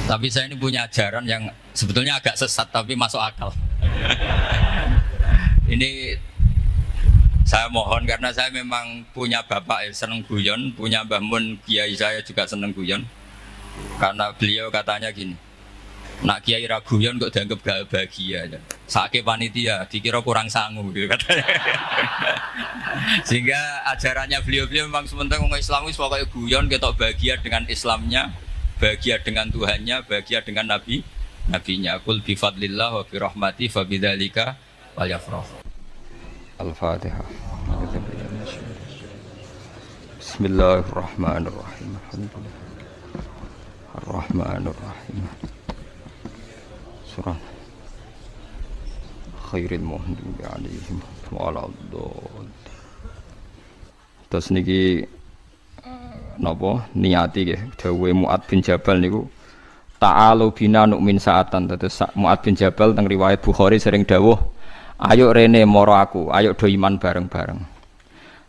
Tapi saya ini punya ajaran yang sebetulnya agak sesat tapi masuk akal. Ini saya mohon karena saya memang punya bapak seneng guyon, punya Mbah Mun kiai saya juga seneng guyon. Karena beliau katanya gini, nak kiai ra guyon kok dianggap gak bahagia aja. Sake panitia dikira kurang sangu gitu katanya. Sehingga ajarannya beliau memang sementara orang Islam wis pokoke guyon ketok bahagia dengan Islamnya, bahagia dengan Tuhannya, bahagia dengan nabinya. Qul bi fadlillah wa bi rahmati fa bidzalika falyafrah. Al-Fatihah. Bismillahirrahmanirrahim. Alhamdulillah. Ar-Rahmanir-Rahim. Surah Khairil Muhdubi alaihim wa'aladdallin. Terus niki napa niati nggih dawuhe Mu'ad bin Jabal niku ta'alu bina nu'min sa'atan. Terus Mu'ad bin Jabal teng riwayat Bukhari sering dawuh, ayo rene moro aku, ayo do iman bareng-bareng.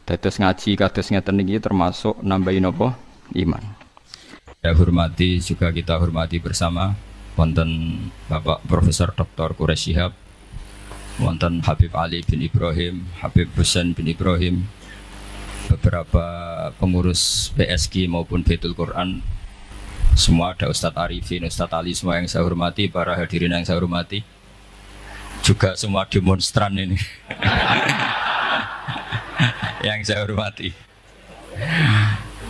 Dados ngaji kados ngeten niki termasuk nambahi napa iman. Saya hormati juga kita hormati bersama wonten Bapak Profesor Dr. Quraish Shihab, wonten Habib Ali bin Ibrahim, Habib Husain bin Ibrahim, beberapa pengurus PSG maupun Baitul Quran, semua ada Ustadz Arifin, Ustadz Ali, semua yang saya hormati, para hadirin yang saya hormati, juga semua demonstran ini yang saya hormati.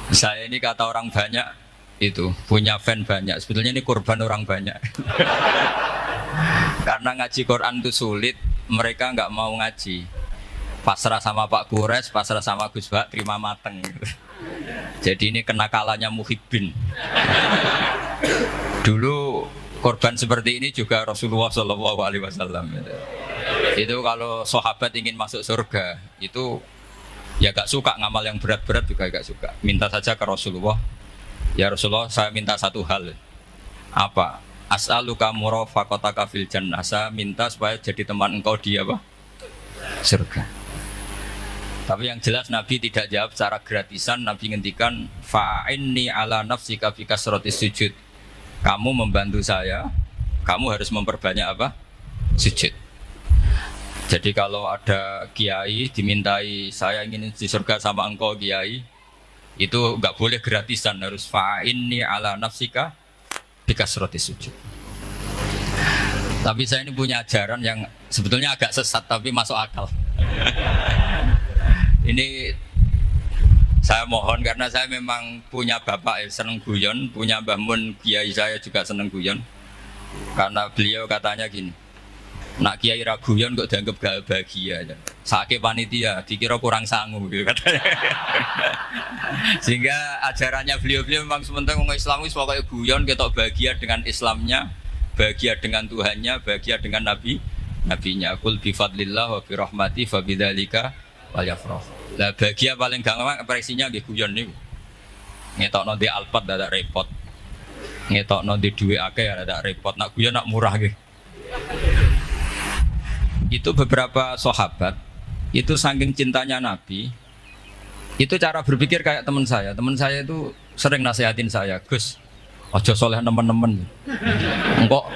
Saya ini kata orang banyak itu punya fan banyak, sebetulnya ini korban orang banyak. Karena ngaji Quran itu sulit, mereka nggak mau ngaji. Pasrah sama Pak Quraish, pasrah sama Gus Bak, terima mateng. Jadi ini kenakalannya muhibbin. Dulu korban seperti ini juga Rasulullah SAW. Itu kalau sahabat ingin masuk surga, itu ya gak suka ngamal yang berat-berat juga gak suka. Minta saja ke Rasulullah, ya Rasulullah saya minta satu hal. Apa? As'aluka murafaqataka fil jannah. Saya minta supaya jadi teman engkau di apa? Surga. Tapi yang jelas Nabi tidak jawab secara gratisan. Nabi ngendikan fa'inni ala nafsika fi kasratis sujud. Kamu membantu saya, kamu harus memperbanyak apa? Sujud. Jadi kalau ada kiai dimintai saya ingin di surga sama engkau kiai, itu nggak boleh gratisan, harus fa'inni ala nafsika bikasrotis sujud. Tapi saya ini punya ajaran yang sebetulnya agak sesat tapi masuk akal. Ini saya mohon karena saya memang punya bapak seneng guyon, punya Mbah Mun kiai saya juga seneng guyon. Karena beliau katanya gini, nak kiai ra guyon kok dianggap gak bahagia aja. Sake panitia dikira kurang sangu gitu katanya. Sehingga ajarannya beliau memang sementara orang Islam wis pokoke guyon ketok bahagia dengan Islamnya, bahagia dengan Tuhannya, bahagia dengan nabinya. Qul bi fadlillah wa bi rahmati fa bidzalika falyafrah. Lah bahagia paling gampang ekspresinya nggih guyon niku. Ngetokno di Alphard dadak repot. Ngetokno di dhuwit akeh dadak repot. Nak guyon nak murah nggih. Itu beberapa sahabat itu saking cintanya Nabi, itu cara berpikir kayak teman saya itu sering nasihatin saya, Gus ojo soleh teman-teman, engkau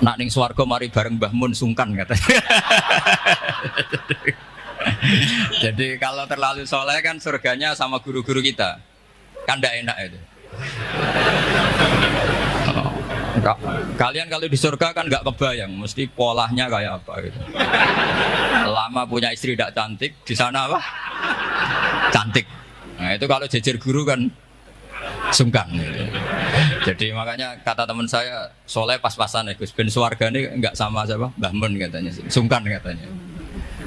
nak ning swarga mari bareng Mbah Mun sungkan katanya. Jadi kalau terlalu soleh kan surganya sama guru-guru kita kan ndak enak itu. Kalian kalau di surga kan nggak kebayang, mesti polanya kayak apa gitu. Lama punya istri tidak cantik, di sana apa? Cantik. Nah itu kalau jejer guru kan sungkan. Gitu. Jadi makanya kata teman saya, soleh pas-pasan ya Gus, ben swarga ini nggak sama siapa? Mbah Mun katanya, sungkan katanya.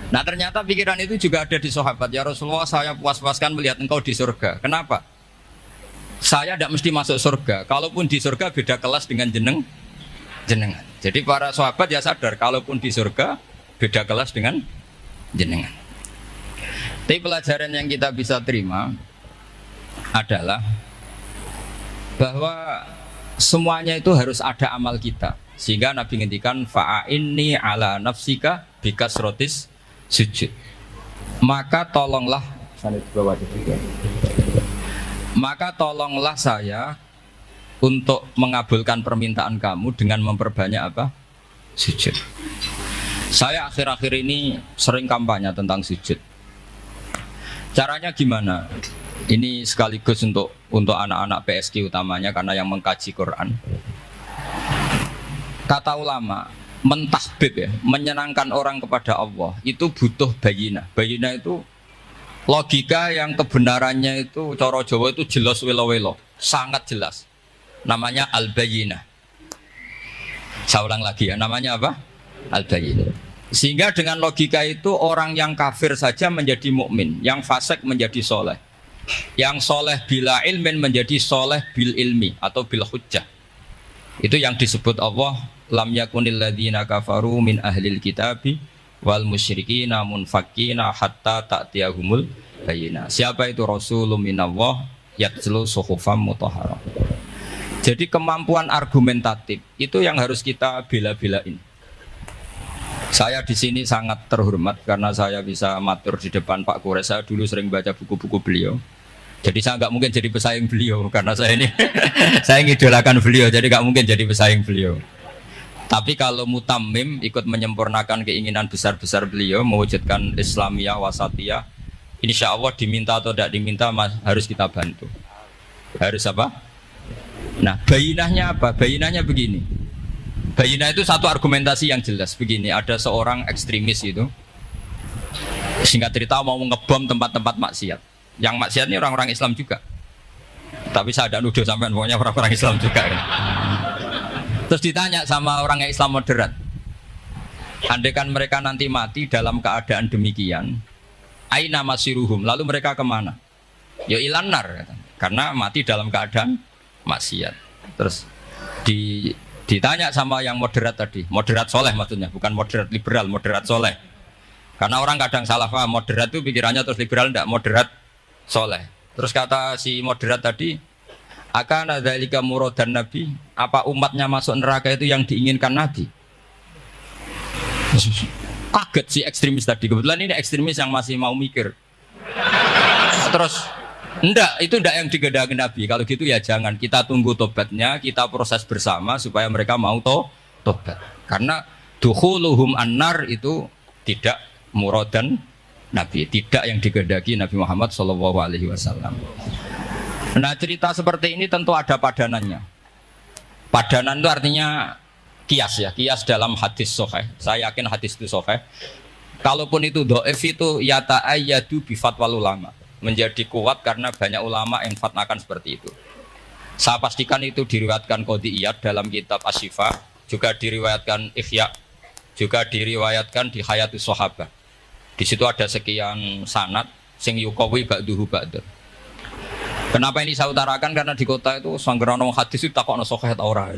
Nah ternyata pikiran itu juga ada di sahabat. Ya Rasulullah, saya puas-puaskan melihat engkau di surga. Kenapa? Saya tidak mesti masuk surga. Kalaupun di surga beda kelas dengan jenengan. Jadi para sahabat ya sadar, kalaupun di surga beda kelas dengan jenengan. Tapi pelajaran yang kita bisa terima adalah bahwa semuanya itu harus ada amal kita. Sehingga Nabi ngendikan fa'inni ala nafsika bikasrotis sujud. Maka tolonglah saya saya untuk mengabulkan permintaan kamu dengan memperbanyak apa? Sujud. Saya akhir-akhir ini sering kampanye tentang sujud. Caranya gimana? Ini sekaligus untuk anak-anak PSQ utamanya karena yang mengkaji Quran. Kata ulama, mentahbib ya, menyenangkan orang kepada Allah itu butuh bayinah. Bayinah itu logika yang kebenarannya itu cara Jawa itu jelas welo-welo, sangat jelas. Namanya al-bayinah. Saya ulang lagi ya, namanya apa? Al-bayinah. Sehingga dengan logika itu orang yang kafir saja menjadi mukmin, yang fasik menjadi soleh, yang soleh bila ilmin menjadi soleh bil ilmi atau bil hujjah. Itu yang disebut Allah, lam yakunil ladzina kafaru min ahlil kitabi wal musyrikina munfakkina hatta ta'tiyahumul bayyinah. Siapa itu rasulun minallah yatlu suhufam mutahharah. Jadi kemampuan argumentatif itu yang harus kita bela-belain. Saya di sini sangat terhormat karena saya bisa matur di depan Pak Kures. Saya dulu sering baca buku-buku beliau. Jadi saya nggak mungkin jadi pesaing beliau karena saya ini saya ngidolakan beliau. Jadi nggak mungkin jadi pesaing beliau. Tapi kalau mutammim ikut menyempurnakan keinginan besar-besar beliau mewujudkan Islamiyah wasatiyah, insya Allah diminta atau tidak diminta harus kita bantu. Harus apa? Nah, bayinahnya apa? Bayinahnya begini. Bayinah itu satu argumentasi yang jelas begini, ada seorang ekstremis itu singkat cerita mau ngebom tempat-tempat maksiat. Yang maksiat ini orang-orang Islam juga. Tapi saya tidak nuduh sampean, pokoknya orang-orang Islam juga kan. Terus ditanya sama orang yang Islam moderat, andaikan mereka nanti mati dalam keadaan demikian, aina masiruhum, lalu mereka kemana? Ya ilanar, karena mati dalam keadaan maksiat. Terus ditanya sama yang moderat tadi, moderat soleh maksudnya, bukan moderat liberal, moderat soleh. Karena orang kadang salah paham, moderat itu pikirannya terus liberal, tidak, moderat soleh. Terus kata si moderat tadi, akan ada lika muradan Nabi, apa umatnya masuk neraka itu yang diinginkan Nabi? Kaget si ekstremis tadi, kebetulan ini ekstremis yang masih mau mikir. Terus enggak, itu enggak yang digedaki Nabi. Kalau gitu ya jangan, kita tunggu tobatnya, kita proses bersama supaya mereka mau tobat. Karena dukhuluhum annar itu tidak muradan Nabi, tidak yang digedaki Nabi Muhammad SAW. Nah, cerita seperti ini tentu ada padanannya. Padanan itu artinya kias ya, kias dalam hadis sahih. Saya yakin hadis itu sahih. Kalaupun itu dhaif itu yata'ayyadu bi fatwal ulama. Menjadi kuat karena banyak ulama yang fatnakan seperti itu. Saya pastikan itu diriwayatkan Qadhi Iyad dalam kitab Asy-Syifa, juga diriwayatkan Ihya, juga diriwayatkan di Hayatus Sahabah. Di situ ada sekian sanad sing yuqawi ba'duhu ba'd. Kenapa ini saya utarakan? Karena di kota itu sanggerono hadis itu takokno sahih ta ora.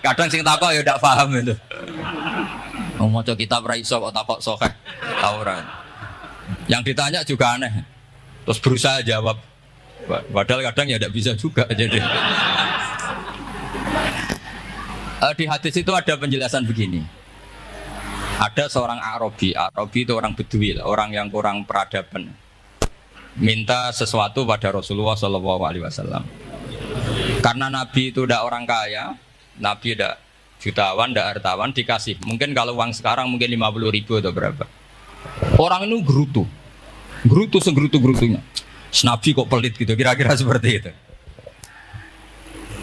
Kadang sing takok ya ndak paham itu. Wong maca kitab ra iso kok takok sahih ta ora. Yang ditanya juga aneh, terus berusaha jawab, padahal kadang ya tidak bisa juga. Jadi di hadis itu ada penjelasan begini, ada seorang Arabi itu orang Bedui, orang yang kurang peradaban, minta sesuatu pada Rasulullah SAW. Karena Nabi itu tidak orang kaya, Nabi tidak jutawan, tidak hartawan, dikasih. Mungkin kalau uang sekarang mungkin 50.000 atau berapa. Orang ini gerutu segrutu-gerutunya. Nabi kok pelit gitu, kira-kira seperti itu.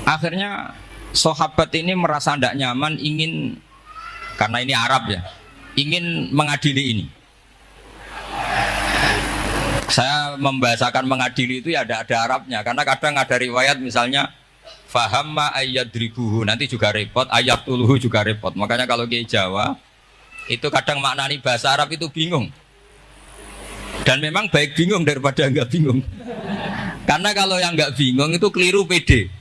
Akhirnya sahabat ini merasa tidak nyaman, ingin, karena ini Arab ya, ingin mengadili ini. Saya membahasakan mengadili itu ya ada Arabnya, karena kadang ada riwayat misalnya fahamma ayyadribuhu, nanti juga repot, ayat tuluhu juga repot. Makanya kalau di Jawa itu kadang maknani bahasa Arab itu bingung. Dan memang baik bingung daripada enggak bingung. Karena kalau yang enggak bingung itu keliru pede.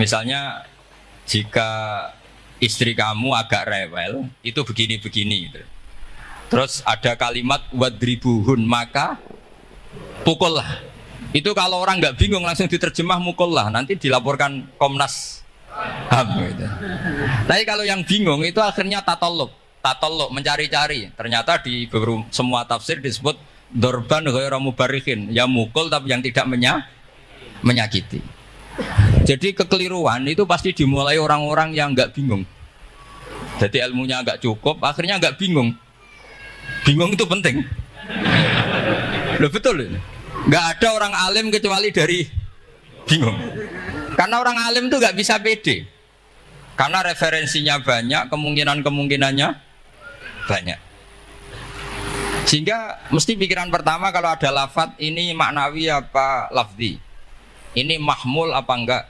Misalnya jika istri kamu agak rewel, itu begini-begini. Terus ada kalimat wadribuhun, maka pukullah. Itu kalau orang enggak bingung langsung diterjemah mukullah, nanti dilaporkan Komnas HAM gitu. Tapi kalau yang bingung itu akhirnya tatallub mencari-cari. Ternyata di semua tafsir disebut dorban ghairu mubarrihin, ya mukul tapi yang tidak menyakiti. Jadi kekeliruan itu pasti dimulai orang-orang yang nggak bingung. Jadi ilmunya nggak cukup, akhirnya nggak bingung. Bingung itu penting. Loh betul. Nggak ada orang alim kecuali dari bingung. Karena orang alim itu nggak bisa pede. Karena referensinya banyak, kemungkinan-kemungkinannya banyak. Sehingga mesti pikiran pertama kalau ada lafadz ini maknawi apa lafzi. Ini mahmul apa enggak?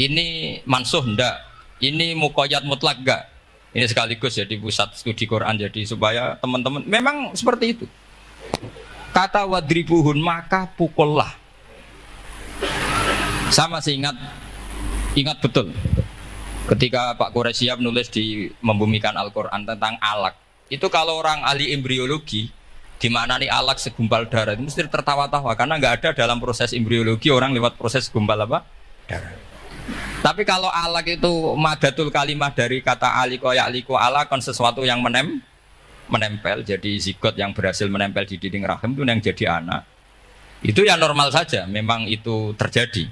Ini mansuh enggak? Ini muqayyad mutlak enggak? Ini sekaligus jadi pusat studi Quran jadi supaya teman-teman memang seperti itu. Kata wadribuhun maka pukullah. Saya masih ingat betul ketika Pak Quraisyab nulis di Membumikan Al-Quran tentang alak. Itu kalau orang ahli embriologi dimaknani alak segumpal darah itu mesti tertawa-tawa karena nggak ada dalam proses embriologi orang lewat proses segumpal apa? Darah. Tapi kalau alak itu madatul kalimah dari kata aliko ya'liko alakon sesuatu yang menempel jadi zigot yang berhasil menempel di dinding rahim itu yang jadi anak. Itu ya normal saja, memang itu terjadi.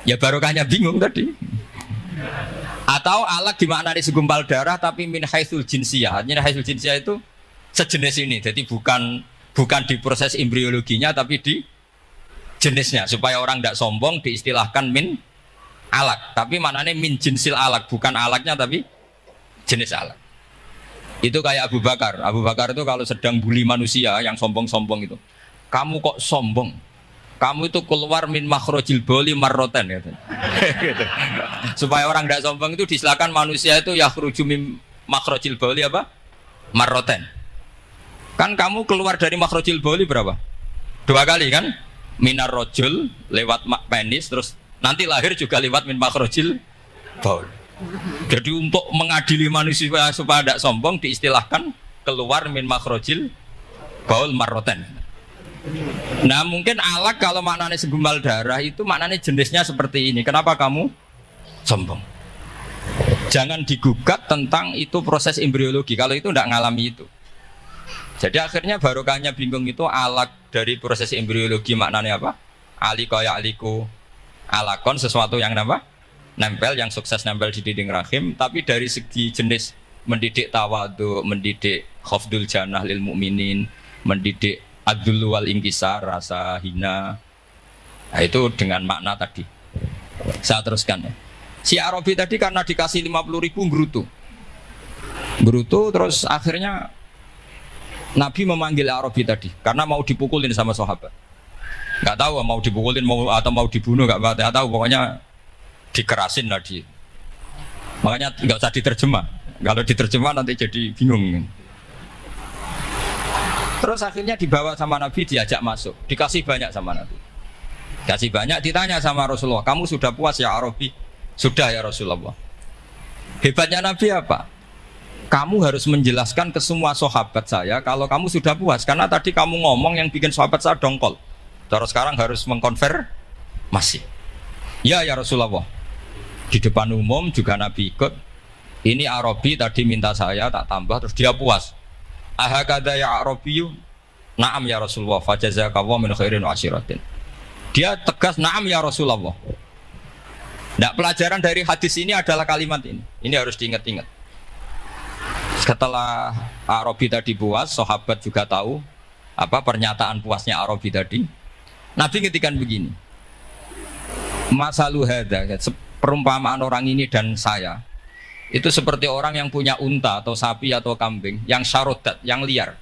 Ya barokahnya bingung tadi. Atau alak dimaknani segumpal darah tapi min haitsul jinsiyah. Artinya haitsul jinsiyah itu sejenis ini. Jadi bukan di proses embriologinya tapi di jenisnya supaya orang tidak sombong diistilahkan min alak. Tapi maknanya min jinsil alak, bukan alaknya tapi jenis alak. Itu kayak Abu Bakar. Abu Bakar itu kalau sedang bully manusia yang sombong-sombong itu. Kamu kok sombong? Kamu itu keluar min makhrajil bauli marroten gitu. Supaya orang tidak sombong itu disilakan manusia itu yakhruju min makhrajil bauli apa? Marroten. Kan kamu keluar dari makhrajil bauli berapa? 2 kali kan? Minar rojul lewat penis terus nanti lahir juga lewat min makhrajil baul. Jadi untuk mengadili manusia supaya tidak sombong diistilahkan keluar min makhrajil baul marroten. Nah mungkin alak kalau maknanya segumpal darah itu maknanya jenisnya seperti ini. Kenapa kamu sombong? Jangan digugat tentang itu proses embriologi. Kalau itu tidak ngalami itu. Jadi akhirnya barokahnya bingung itu alak dari proses embriologi maknanya apa? Aliko ya aliko alakon sesuatu yang apa? Nempel yang sukses nempel di dinding rahim. Tapi dari segi jenis mendidik tawadu, mendidik khafdul janah lil mu'minin, mendidik Adul wal ingkisar, rasa hina. Nah, itu dengan makna tadi. Saya teruskan ya. Si Arabi tadi karena dikasih 50.000 Gerutu terus akhirnya Nabi memanggil Arabi tadi karena mau dipukulin sama sahabat. Gak tahu mau dipukulin atau mau dibunuh gak tahu, pokoknya dikerasin tadi. Makanya nggak usah diterjemah. Kalau diterjemah nanti jadi bingung. Terus akhirnya dibawa sama Nabi, diajak masuk, dikasih banyak sama Nabi. Kasih banyak, ditanya sama Rasulullah, kamu sudah puas ya Arabi? Sudah ya Rasulullah. Hebatnya Nabi apa? Kamu harus menjelaskan ke semua sahabat saya kalau kamu sudah puas. Karena tadi kamu ngomong yang bikin sahabat saya dongkol. Terus sekarang harus mengkonfirmasi. Ya Rasulullah. Di depan umum juga Nabi ikut. Ini Arabi tadi minta saya tak tambah, terus dia puas. Ahakada ya Arabiyu, na'am ya Rasulullah, fajazakallahu min khairin wa asyiratin. Dia tegas na'am ya Rasulullah. Nah, pelajaran dari hadis ini adalah kalimat ini. Ini harus diingat-ingat. Setelah Arabi tadi puas, sahabat juga tahu apa pernyataan puasnya Arabi tadi. Nabi ngetikan begini. Masalu hadza, perumpamaan orang ini dan saya itu seperti orang yang punya unta atau sapi atau kambing yang syarodat, yang liar.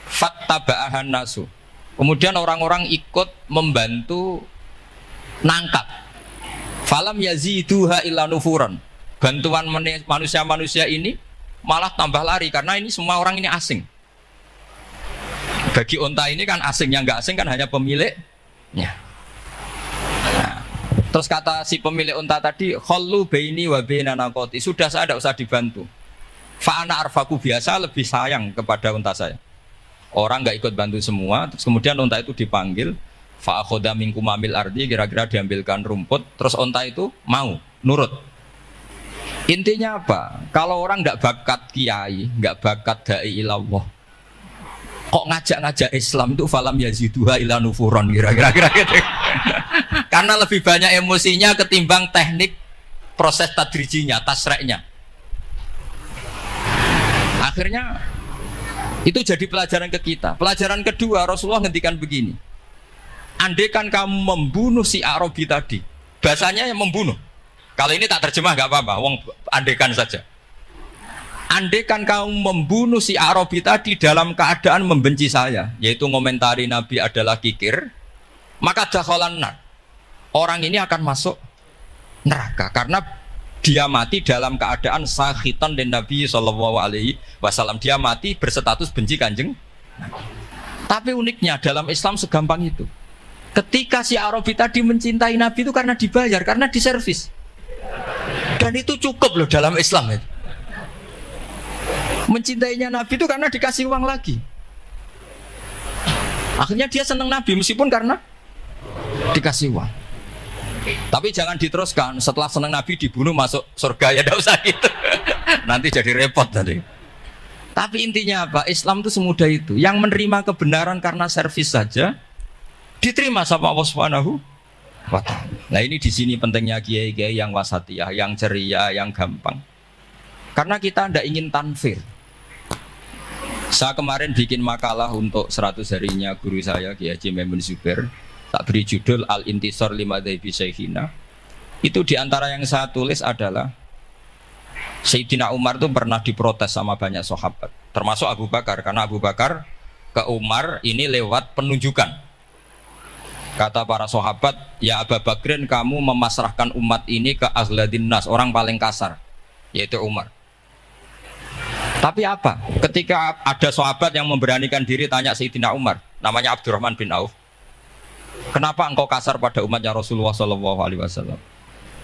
Fattaba'ahan nasu. Kemudian orang-orang ikut membantu nangkap. Falam yaziduha illa nufuran. Bantuan manusia-manusia ini malah tambah lari karena ini semua orang ini asing. Bagi unta ini kan asing, yang nggak asing kan hanya pemiliknya. Terus kata si pemilik unta tadi, khallu baini wa baina naqati, sudah saya tidak usah dibantu. Fa ana arfaku, biasa lebih sayang kepada unta saya. Orang nggak ikut bantu semua, terus kemudian unta itu dipanggil, fa akhadha minkum mamil ardi, kira-kira diambilkan rumput, terus unta itu mau nurut. Intinya apa? Kalau orang nggak bakat kiai, nggak bakat dai ilallah, kok ngajak-ngajak Islam itu falam yaziduha ila nufuron, kira-kira gitu. Karena lebih banyak emosinya ketimbang teknik proses tadrijinya, tasreknya. Akhirnya itu jadi pelajaran ke kita. Pelajaran kedua, Rasulullah ngendikan begini. Andaikan kamu membunuh si Arabi tadi, bahasanya yang membunuh. Kalau ini tak terjemah nggak apa-apa, wong andaikan saja. Andaikan kamu membunuh si Arabi tadi dalam keadaan membenci saya, yaitu ngomentari Nabi adalah kikir, maka dakhalan nar. Orang ini akan masuk neraka karena dia mati dalam keadaan sakhitan dan Nabi Shallallahu Alaihi Wasallam. Dia mati berstatus benci kanjeng. Tapi uniknya dalam Islam segampang itu. Ketika si Arabi tadi mencintai Nabi itu karena dibayar, karena diservis. Dan itu cukup loh dalam Islam itu. Mencintainya Nabi itu karena dikasih uang lagi. Akhirnya dia senang Nabi meskipun karena dikasih uang. Tapi jangan diteruskan setelah senang Nabi dibunuh masuk surga, ya tidak usah gitu. Nanti jadi repot tadi. Tapi intinya apa? Islam itu semudah itu. Yang menerima kebenaran karena servis saja diterima sama Allah Subhanahu wa ta'ala. Nah ini di sini pentingnya kiai-kiai yang wasatiyah, yang ceria, yang gampang. Karena kita tidak ingin tanfir. Saya kemarin bikin makalah untuk 100 harinya guru saya Kiai Haji Maimun Zubair. Tak beri judul Al-Intisar Lima Dhaibi Syekhina. Itu diantara yang saya tulis adalah Sayyidina Umar itu pernah diprotes sama banyak sahabat, termasuk Abu Bakar. Karena Abu Bakar ke Umar ini lewat penunjukan. Kata para sahabat, ya Abu Bakrin, kamu memasrahkan umat ini ke aghladin nas, orang paling kasar, yaitu Umar. Tapi apa? Ketika ada sahabat yang memberanikan diri tanya Sayyidina Umar, namanya Abdurrahman bin Auf, kenapa engkau kasar pada umatnya Rasulullah SAW?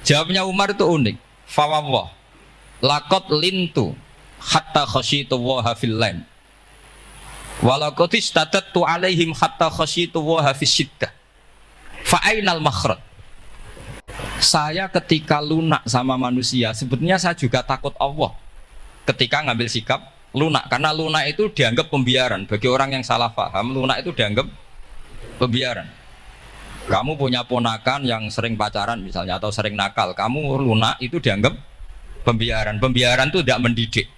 Jawabnya Umar itu unik. Fawwah, lakot lintu hatta khasyitu waha fil lain, walakot istadattu alaihim hatta khasyitu waha fis syiddah. Fa'ainal makhraj. Saya ketika lunak sama manusia, sebetulnya saya juga takut Allah ketika ngambil sikap lunak. Karena lunak itu dianggap pembiaran. Bagi orang yang salah paham, lunak itu dianggap pembiaran. Kamu punya ponakan yang sering pacaran misalnya, atau sering nakal, kamu lunak itu dianggap pembiaran. Pembiaran itu tidak mendidik.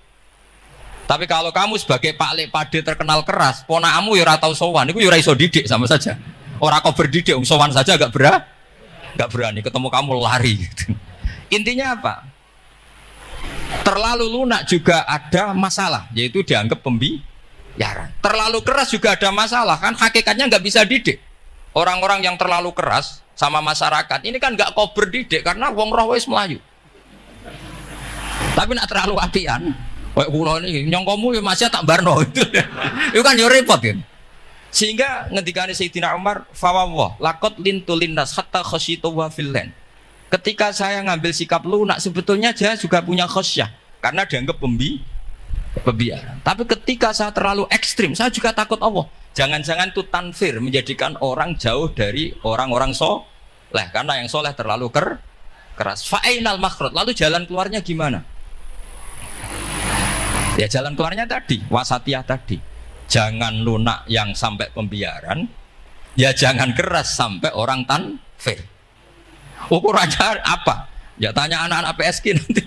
Tapi kalau kamu sebagai Pak Lek Pade terkenal keras, ponakmu ya ora tau sowan, itu ya ora iso didik sama saja. Orang kau berdidik, sowan saja gak berani, ketemu kamu lari gitu. Intinya apa? Terlalu lunak juga ada masalah, yaitu dianggap pembiaran. Terlalu keras juga ada masalah, kan hakikatnya nggak bisa didik. Orang-orang yang terlalu keras sama masyarakat ini kan nggak kau berdidik karena wong roh wis melayu. Tapi nak terlalu apian, kayak kula ini nyongkomu ya masih tak barno itu. Itu kan yo repot kan. Sehingga ngendikane Sayyidina Umar, fawwah lakot lintu linnas hatta khasyitu wa fillan. Ketika saya ngambil sikap lunak, sebetulnya saya juga punya khasyah karena dianggap pembiaran. Tapi ketika saya terlalu ekstrim, saya juga takut Allah. Jangan-jangan itu tanfir, menjadikan orang jauh dari orang-orang soleh, karena yang soleh terlalu keras. Fa'ainal makhraj, lalu jalan keluarnya gimana? Ya jalan keluarnya tadi, wasatiyah tadi. Jangan lunak yang sampai pembiaran, ya jangan keras sampai orang tanfir. Ukurannya apa? Ya tanya anak-anak PSG nanti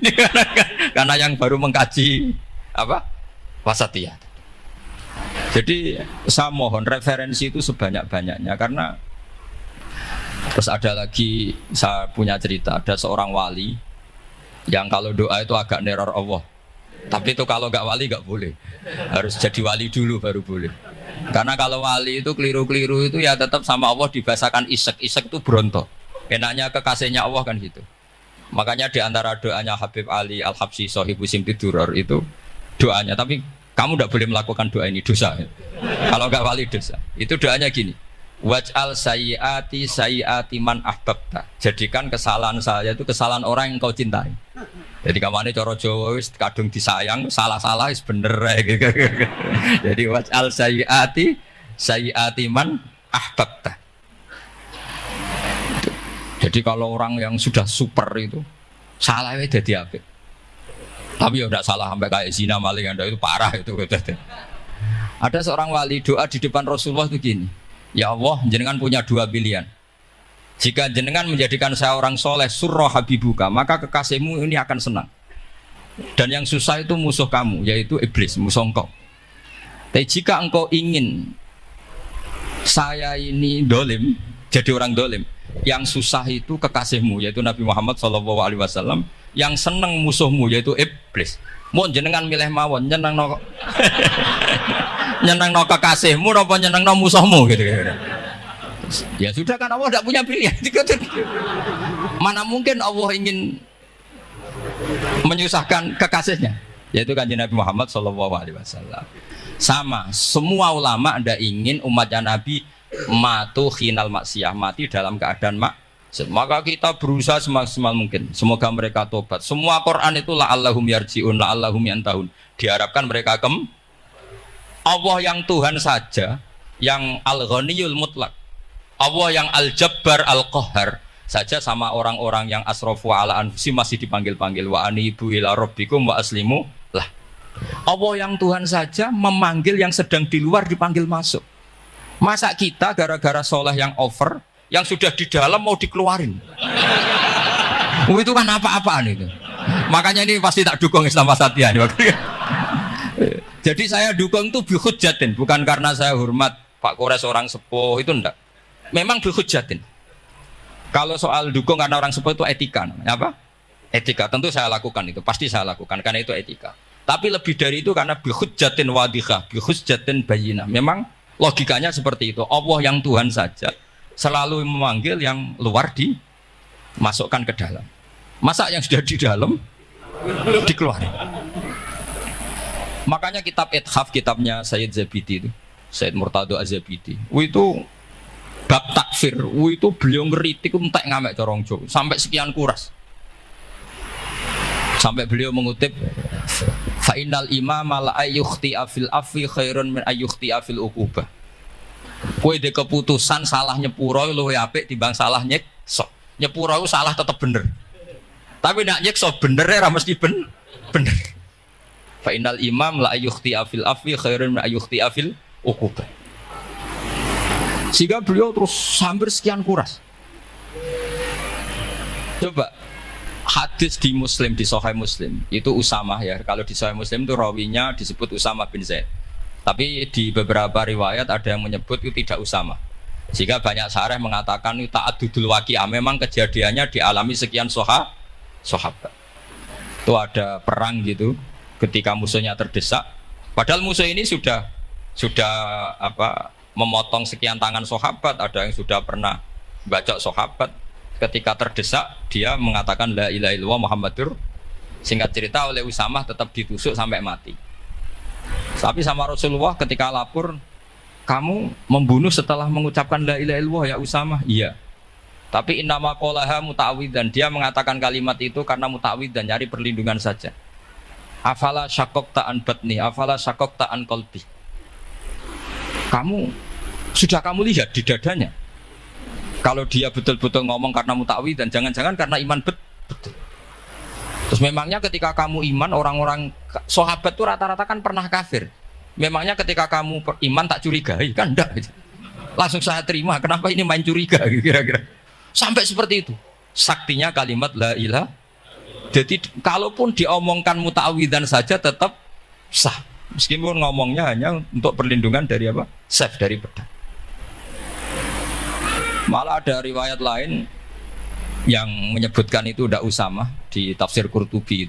karena yang baru mengkaji apa wasatiyah. Jadi saya mohon referensi itu sebanyak-banyaknya, karena terus ada lagi saya punya cerita, ada seorang wali yang kalau doa itu agak neror Allah. Tapi itu kalau nggak wali nggak boleh, harus jadi wali dulu baru boleh. Karena kalau wali itu keliru-keliru itu ya tetap sama Allah dibahasakan isek itu berontok. Enaknya kekasihnya Allah kan gitu. Makanya di antara doanya Habib Ali Al-Habsyi Shahibu Simti Duror itu doanya. Tapi kamu tidak boleh melakukan doa ini, dosa. Kalau nggak wali dosa. Itu doanya gini. Waj'al sayyiati man ahbabta. Jadikan kesalahan saya itu kesalahan orang yang kau cintai. Jadi kamane cara Jawa wis kadung disayang, salah-salah wis bener gitu. Jadi waj'al sayyiati man ahbabta. Jadi kalau orang yang sudah super itu salahnya jadi apik. Tapi ya tidak salah sampai kayak zina maling, Anda itu parah itu. Ada seorang wali doa di depan Rasulullah itu gini. Ya Allah, jenengan punya dua pilihan. Jika jenengan menjadikan saya orang soleh, surra habibuka, maka kekasihmu ini akan senang. Dan yang susah itu musuh kamu, yaitu iblis, musuh engkau. Tapi jika engkau ingin saya ini dolim, jadi orang dolim, yang susah itu kekasihmu, yaitu Nabi Muhammad SAW, yang senang musuhmu, yaitu iblis. Mau jenengan milih mawon, nyenang no nyenang no kekasihmu, apa nyenang no musuhmu gitu. Ya sudah kan, Allah tidak punya pilihan. Mana mungkin Allah ingin menyusahkan kekasihnya, yaitu kanjeng Nabi Muhammad SAW. Sama, semua ulama tidak ingin umatnya Nabi matu khinal maksiyah, mati dalam keadaan maksiat. Maka kita berusaha semaksimal mungkin. Semoga mereka tobat. Semua Quran itu la'allahum yarji'un, la'allahum yantahun. Diharapkan mereka Allah yang Tuhan saja, yang al-ghaniyul mutlak, Allah yang al-jabbar al-qahhar saja sama orang-orang yang asrafu ala anfusi masih dipanggil-panggil wa anibu ila rabbikum wa aslimu lah. Allah yang Tuhan saja memanggil yang sedang di luar dipanggil masuk. Masa kita gara-gara soleh yang over, yang sudah di dalam mau dikeluarin? Itu kan apa-apaan itu. Makanya ini pasti tak dukung Islam Wasatiyah. Jadi saya dukung itu bihujjatin, bukan karena saya hormat Pak Kores orang sepuh, itu enggak. Memang bihujjatin. Kalau soal dukung karena orang sepuh itu etika, apa? Etika, tentu saya lakukan itu, pasti saya lakukan karena itu etika. Tapi lebih dari itu karena bihujjatin wadihah, bihujjatin bayinah. Memang logikanya seperti itu. Allah yang Tuhan saja selalu memanggil yang luar dimasukkan ke dalam. Masa yang sudah di dalam dikeluarkan? Makanya kitab Ithaf, kitabnya Sayyid Zabidi itu, Sayyid Murtado Az-Zabidi, itu bab takfir, itu beliau ngeritik entek ngamek corong Jawa sampai sekian kuras. Sampai beliau mengutip fa innal imama la ayyukhti afil afi khairun min ayyukhti afil uqubah. Kowe de keputusan salah nyepuro luwih apik timbang salah nyekso. Nyepuro itu salah tetap bener. Tapi nak nyekso bener ora mesti bener. Fa innal imam la ayyukhti afil afi khairun min ayyukhti afil uqubah. Sehingga beliau terus hampir sekian kuras. Coba hadis di Muslim, di Sahih Muslim itu Usamah ya. Kalau di Sahih Muslim itu rawinya disebut Usamah bin Zaid. Tapi di beberapa riwayat ada yang menyebut itu tidak Usamah. Sehingga banyak syarah mengatakan itu ta'addudul waqi'ah. Memang kejadiannya dialami sekian sahabat. Itu ada perang gitu ketika musuhnya terdesak. Padahal musuh ini sudah memotong sekian tangan sahabat, ada yang sudah pernah bacok sahabat. Ketika terdesak dia mengatakan la ilaha illallah Muhammadur. Singkat cerita oleh Usamah tetap ditusuk sampai mati. Tapi sama Rasulullah ketika lapor, kamu membunuh setelah mengucapkan la ilaha illallah ya Usamah? Iya. Tapi innama qolaha muta'awwidan, dia mengatakan kalimat itu karena muta'awwidan, nyari perlindungan saja. Afala syaqaqta an batni, afala syaqaqta an qalbi. Sudah kamu lihat di dadanya. Kalau dia betul-betul ngomong karena mutawi dan jangan-jangan karena iman betul. Terus memangnya ketika kamu iman, orang-orang sahabat itu rata-rata kan pernah kafir. Memangnya ketika kamu iman tak curigai kan enggak gitu. Langsung saya terima, kenapa ini main curiga kira-kira. Sampai seperti itu. Saktinya kalimat la ilaha. Jadi kalaupun diomongkan muta'awidzan saja tetap sah. Meskipun ngomongnya hanya untuk perlindungan dari apa? Safe, dari pedang. Malah ada riwayat lain yang menyebutkan itu tidak Usamah di tafsir Qurtubi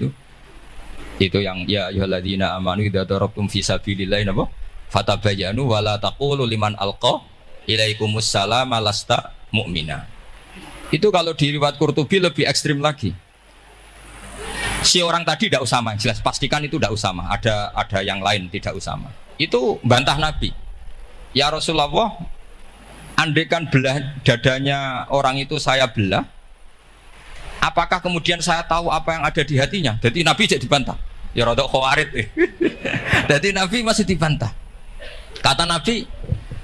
itu yang ya ayyuhalladzina amanu idza darabtum fi sabilillahi napa fatabayyanu wa la taqulu liman alqa ilaikumus salama lasta mu'mina. Itu kalau di riwayat Qurtubi lebih ekstrim lagi. Si orang tadi tidak Usamah, jelas pastikan itu tidak Usamah. Ada yang lain tidak Usamah. Itu bantah Nabi. Ya Rasulullah, andaikan belah dadanya orang itu saya belah, apakah kemudian saya tahu apa yang ada di hatinya? Jadi Nabi jadi dibantah. Ya rodok khawarid. Jadi Nabi masih dibantah. Kata Nabi,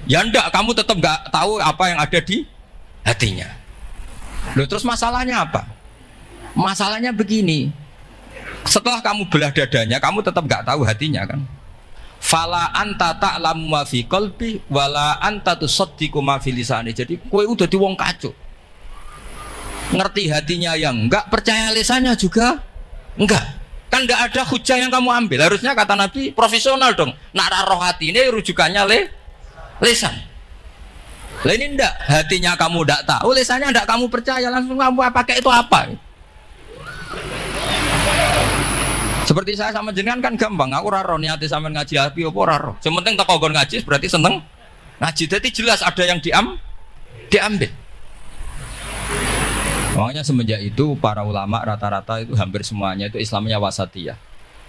ya enggak, kamu tetap enggak tahu apa yang ada di hatinya. Loh, terus masalahnya apa? Masalahnya begini. Setelah kamu belah dadanya, kamu tetap nggak tahu hatinya kan? Fala anta ta'lamu ma fi qalbi wala anta tusaddiqu ma fi lisani. Jadi kowe udah di wong kacau. ngerti hatinya yang enggak, percaya lisannya juga enggak. Kan enggak ada hujah yang kamu ambil. Harusnya kata Nabi profesional dong. Nak roh hati ini rujukannya lisan. Lah ini enggak, hatinya kamu enggak tahu, lisannya enggak kamu percaya, langsung kamu pakai itu apa? Seperti saya sama jenengan kan gampang, aku raro niati sampean ngaji api apa raro. Sementing tak kongkon ngaji berarti seneng ngaji. Jadi jelas ada yang diambil. Makanya semenjak itu para ulama rata-rata itu hampir semuanya itu Islamnya wasatiyah.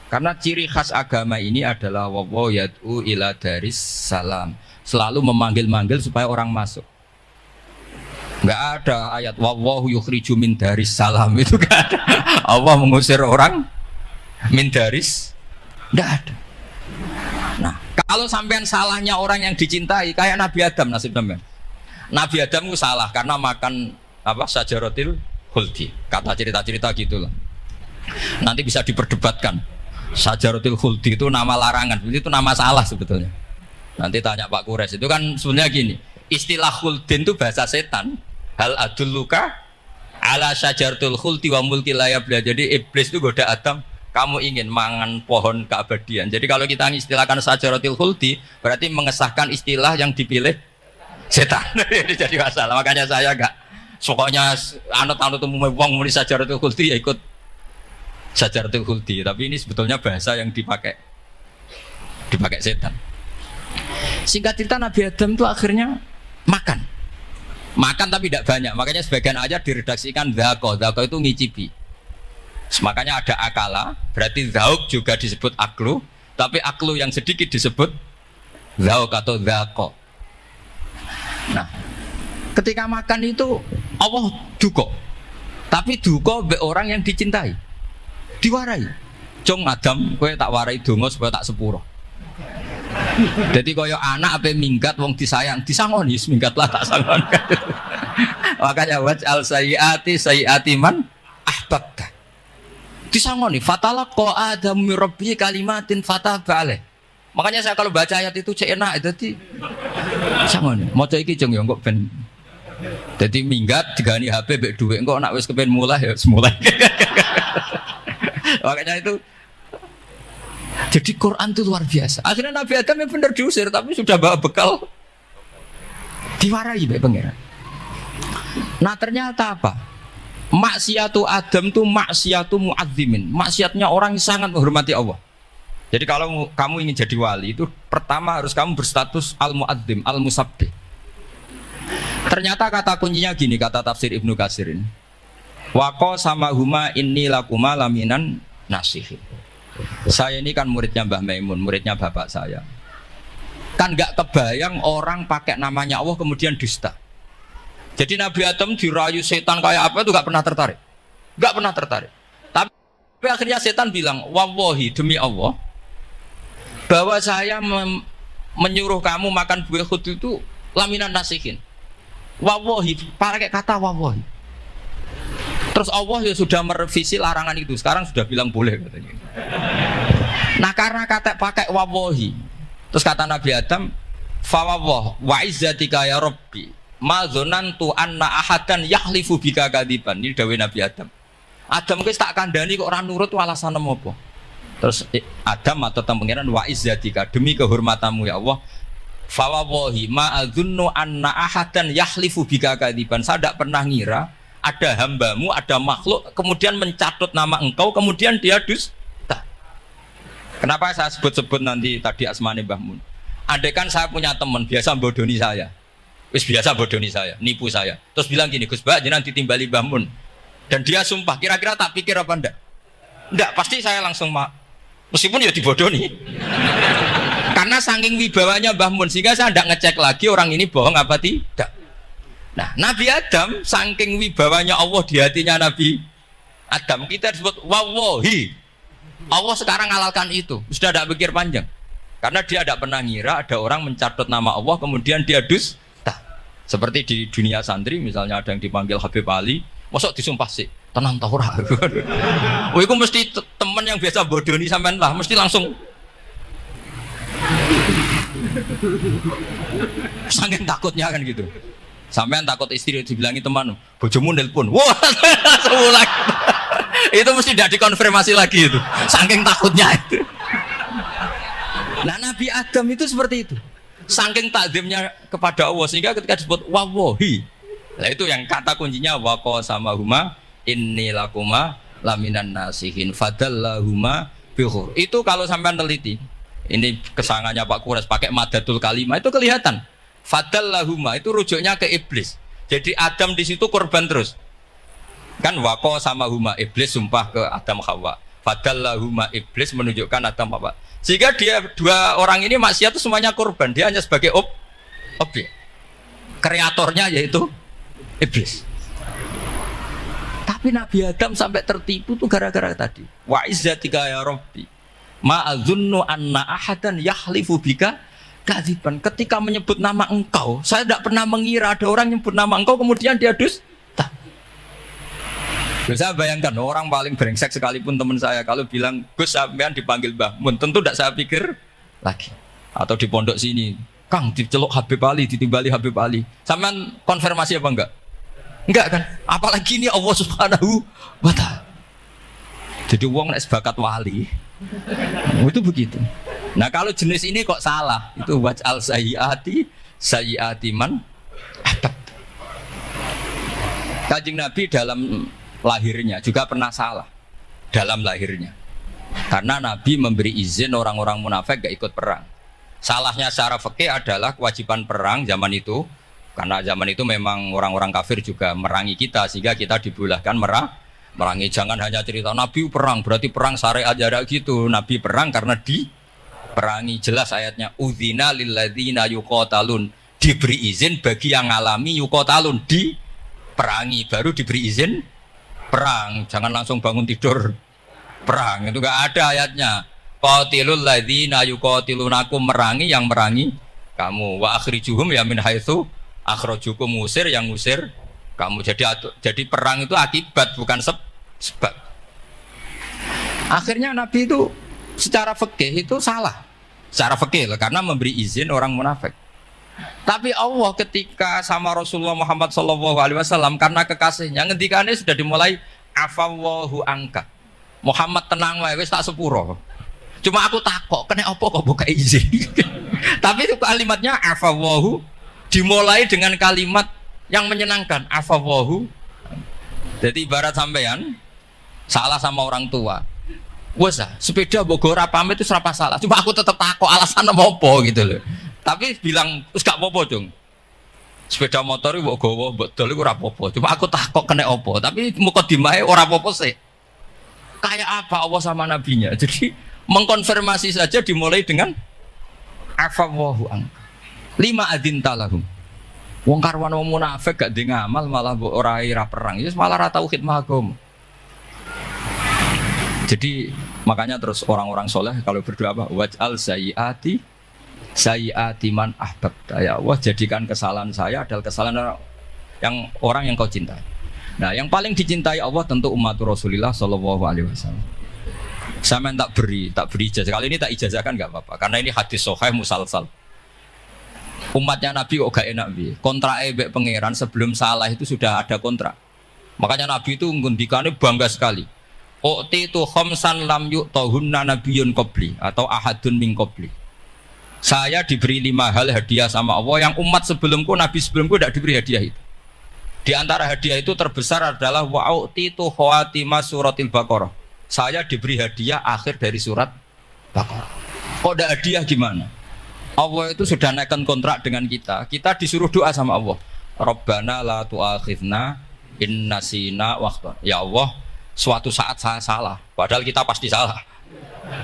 Karena ciri khas agama ini adalah wallahu yad'u ila daris salam. Selalu memanggil-manggil supaya orang masuk. Enggak ada ayat wallahu yukhriju min daris salam, itu enggak ada. Allah mengusir orang min daris, enggak ada. Nah, kalau sampean salahnya orang yang dicintai kayak Nabi Adam nasib sampean. Nabi Adam itu salah karena makan apa sajaratil khuldi. Kata cerita-cerita gitulah. Nanti bisa diperdebatkan. Sajaratil khuldi itu nama larangan, itu nama salah sebetulnya. Nanti tanya Pak Kures, itu kan sebenarnya gini, istilah khuldin itu bahasa setan. Hal adulluka ala sajaratul khuldi wa mulki la yabla. Jadi iblis itu goda Adam, kamu ingin mangan pohon keabadian. Jadi kalau kita istilahkan sajaratul khuldi, berarti mengesahkan istilah yang dipilih setan. Jadi masalah. Makanya saya enggak pokoknya anut-anut umum wong muni sajaratul khuldi ya ikut sajaratul khuldi. Tapi ini sebetulnya bahasa yang dipakai setan. Singkat cerita Nabi Adam itu akhirnya makan tapi tidak banyak. Makanya sebagian ayat diredaksikan dzaqo itu ngicipi. Makanya ada akala, berarti zauk juga disebut aklu, tapi aklu yang sedikit disebut zauk atau dzaqo. Nah, ketika makan itu Allah duka, tapi duka be orang yang dicintai, diwarai. Cung Adam, kowe tak warai donga supaya tak sepuro. Jadi kaya anak apa minggat wong disayang disangoni minggatlah tak sangon. Makanya waj'al sayyiati man ahbabta. Disangoni fatalaqa Adam min rabbi kalimatin fataba alaih. Makanya saya kalau baca ayat itu cek enak dadi sangoni. Maca iki jeng yo kok ben dadi minggat digani HP mbek dhuwit engko nek wis kepen mulai ya semulai. Makanya itu jadi Quran itu luar biasa. Akhirnya Nabi Adam yang benar diusir, tapi sudah bawa bekal diwarai baik pangeran. Nah ternyata apa? Maksiatu Adam itu maksiatu mu'azzimin. Maksiatnya orang yang sangat menghormati Allah. Jadi kalau kamu ingin jadi wali itu pertama harus kamu berstatus al-mu'azzim, al-musabbih. Ternyata kata kuncinya gini, kata tafsir Ibnu Katsirin. Waqo sama huma inni lakuma laminan nasihin. Saya ini kan muridnya Mbah Maimun, muridnya bapak saya. Kan nggak kebayang orang pakai namanya Allah kemudian dusta. Jadi Nabi Adam dirayu setan kayak apa itu nggak pernah tertarik, nggak pernah tertarik. Tapi akhirnya setan bilang, wallahi demi Allah, bahwa saya menyuruh kamu makan buah khut itu laminan nasihin. Wallahi, pakai kata wallahi. Terus Allah ya sudah merevisi larangan itu, sekarang sudah bilang boleh katanya. Nah karena kata pakai wawahi, terus kata Nabi Adam, fawawah wa izzatika ya Rabbi, ma dzanantu anna ahadan yahlifu bika kadiban. Ini dawuh Nabi Adam. Adam wis tak kandhani kok ora nurut alasan apa? Terus Adam atau pangeran wa izzatika, demi kehormatanmu ya Allah, fawawahi ma adzunnu anna ahadan yahlifu bika kadiban. Saya tidak pernah ngira ada hambamu, ada makhluk kemudian mencatut nama engkau kemudian dia dusta. Kenapa saya sebut-sebut nanti tadi asmane Mbah Mun? Andai kan saya punya teman biasa bodoni saya, biasa bodoni saya, nipu saya, terus bilang gini, Gus Bah jenengan ditimbali Mbah Mun, dan dia sumpah, kira-kira tak pikir apa enggak? Enggak, pasti saya langsung meskipun ya dibodoni. Karena saking wibawanya Mbah Mun sehingga saya enggak ngecek lagi orang ini bohong apa tidak. Nah, Nabi Adam saking wibawanya Allah di hatinya Nabi Adam, kita disebut wawahi. Allah sekarang halalkan itu, sudah tidak pikir panjang. Karena dia tidak pernah ngira ada orang mencatut nama Allah kemudian dia dusta. Seperti di dunia santri misalnya ada yang dipanggil Habib Ali, mosok disumpah sih, tenang tau ora. Oh, itu mesti teman yang biasa bodoni sampean lah, mesti langsung saking takutnya kan gitu. Sampean takut istri dibilangi teman, bojomu nelpon. Wah, langsung ulang. Itu mesti tidak dikonfirmasi lagi itu. Saking takutnya itu. Nah, Nabi Adam itu seperti itu. Saking takzimnya kepada Allah sehingga ketika disebut wawahi. Nah, itu yang kata kuncinya waqo sama huma inni lakuma laminan nasihin fadallahuma bihur. Itu kalau sampean teliti. Ini kesangannya Pak Kures pakai madatul kalimah itu kelihatan. Fadallahuma itu rujuknya ke iblis. Jadi Adam di situ korban terus. Kan waqo sama huma iblis sumpah ke Adam Hawa. Fadallahuma iblis menunjukkan Adam Hawa. Sehingga dia dua orang ini maksiat itu semuanya korban. Dia hanya sebagai objek. Kreatornya yaitu iblis. Tapi Nabi Adam sampai tertipu tuh gara-gara tadi. Wa izzatika ya Rabbi. Ma'adzunnu anna ahadan yahlifu bika kadziban. Ketika menyebut nama engkau, saya tidak pernah mengira ada orang nyebut nama engkau kemudian dia dusta. Saya bayangkan orang paling brengsek sekalipun teman saya kalau bilang Gus sampean dipanggil Mbah Mun, tentu tidak saya pikir lagi. Atau di pondok sini, Kang diceluk Habib Ali, ditimbali Habib Ali. Sampean konfirmasi apa enggak? Enggak kan? Apalagi ini Allah Subhanahu wa ta'ala. Jadi wong nek bakat wali. Itu begitu. Nah kalau jenis ini kok salah, itu waj'al sayyiati man ahbab. Kanjeng Nabi dalam lahirnya juga pernah salah dalam lahirnya, karena Nabi memberi izin orang-orang munafik gak ikut perang. Salahnya secara fikih adalah kewajiban perang zaman itu, karena zaman itu memang orang-orang kafir juga merangi kita sehingga kita dibolehkan merangi. Jangan hanya cerita Nabi perang berarti perang syariat jarak gitu. Nabi perang karena perangi. Jelas ayatnya udzina lilladzina yuqatalun, diberi izin bagi yang ngalami yuqatalun, diperangi baru diberi izin perang. Jangan langsung bangun tidur perang, itu enggak ada ayatnya. Qatilul ladzina yuqatilunakum, merangi yang merangi kamu. Wa akhrijuhum ya min haitsu akhrajukum, ngusir yang ngusir kamu. Jadi perang itu akibat bukan sebab. Akhirnya Nabi itu secara fikih itu salah. Secara fikih karena memberi izin orang munafik. Tapi Allah ketika sama Rasulullah Muhammad SAW karena kekasihnya ngendikannya sudah dimulai afawwahu angka. Muhammad tenang wae wis tak sepuro. Cuma aku takok kena apa kok buka izin. Tapi itu kalimatnya afawwahu dimulai dengan kalimat yang menyenangkan, afawwahu. Jadi ibarat sampean salah sama orang tua. Wes sepeda mbok ora pamit itu serapa salah. Cuma aku tetap takok alasan apa gitu loh. Tapi bilang wis gak apa-apa, Jung. Sepeda motor iki mbok gowo, mbok dol iku ora apa-apa. Cuma aku takok kena apa. Tapi mukadimahe ora apa-apa sih. Kayak apa Allah sama nabinya. Jadi mengkonfirmasi saja dimulai dengan afawwahu an. Lima adzinta lahum. Wong karwan wong munafik gak ndek ngamal malah mbok ora ira perang. Ya malah ora tau khidmah agama. Jadi makanya terus orang-orang soleh kalau berdoa apa? Waj'al sayyiati man ahbab. Ya Allah, jadikan kesalahan saya adalah kesalahan yang orang yang kau cintai. Nah, yang paling dicintai Allah tentu umat Rasulullah Shallallahu Alaihi Wasallam. Saya tak beri ijazah. Kali ini tak ijazahkan nggak apa-apa, karena ini hadis sahih musalsal. Umatnya Nabi kok gak enak bi. Kontrak ebek pangeran sebelum salah itu sudah ada kontrak. Makanya Nabi itu ngendikannya bangga sekali. U'titu khamsan lam yu'tahunna nabiyyun qabli atau ahadun min qabli. Saya diberi 5 hal hadiah sama Allah yang umat sebelumku, nabi sebelumku tidak diberi hadiah itu. Di antara hadiah itu terbesar adalah wa'u'titu khawatimah suratil Baqarah. Saya diberi hadiah akhir dari surat Baqarah. Kok ada hadiah gimana? Allah itu sudah naikkan kontrak dengan kita. Kita disuruh doa sama Allah. Rabbana la tu'akhidna in nasina wa. Ya Allah, suatu saat saya salah, padahal kita pasti salah.